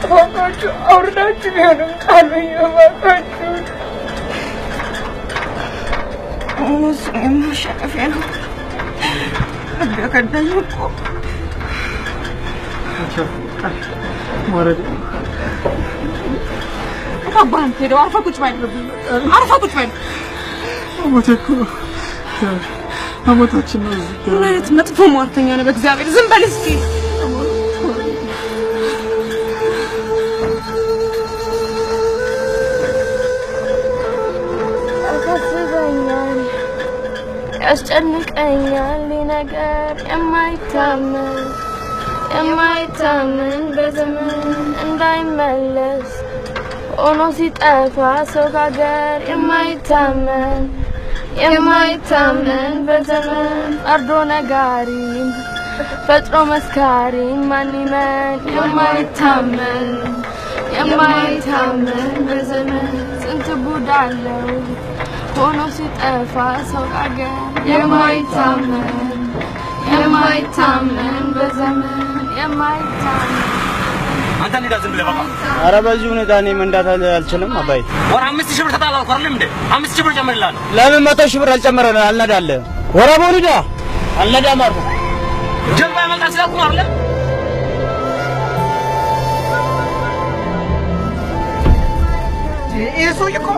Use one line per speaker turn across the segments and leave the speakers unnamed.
Bakacı oradan çıkıyorum kalbime bakacı. Ama senin şerefin. Hadi kadar yok.
Mara.
Kaban teri arfa kuch bayt. Arfa kuch bayt.
Ama tekrar. Ama taçınız.
Evet, መጥፎ ሟርተኛ ነው በእግዚአብሔር ዝም በል እስኪ አሳስበኛል ያስጨንቀኛል ነገር የማይታመን በዘመን እንዳይመለስ ሆኖ ሲጠፋ ሰው ከሀገር የማይታመን በዘመን አርዶ ነጋሪ ፈጥሮ መስካሪ ማን ይመን የማይታመን በዘመን ስንት ጉድ አለው ሆኖ ሲጠፋ ሰው ከሀገር የማይታመን በዘመን የማይታመን
አንተ እንዴት ዝም ብለህ በቃ
ኧረ በዚህ ሁኔታ እኔ መንዳት አልችልም አባይ
ወር 5000 ብር ተጣላልኩ አይደል እንዴ 5000 ብር ጨምርልሃል
ለምን 100,000 ብር አልጨመረን አልነዳለህ ወራ ቦሊዳ አልነዳም አልኩ
ጀርባ ያመጣል ስላልኩ ነው አይደል
Eso yo co.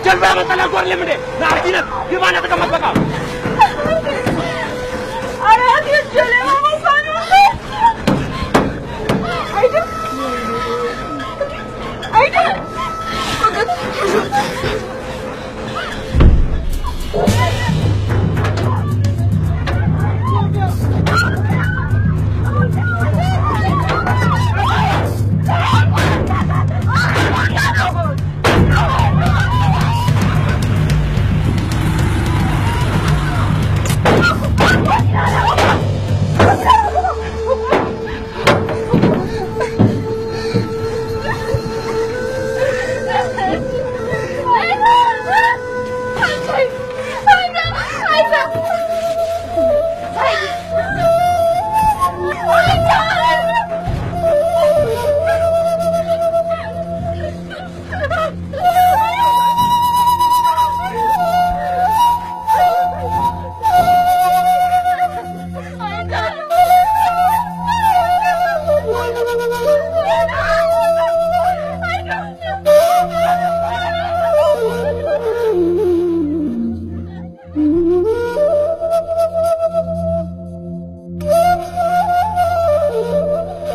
ጀርባ ያመጣል አልኩ አይደል እንዴ ና አርጊነት ግባና ተቀመጥ በቃ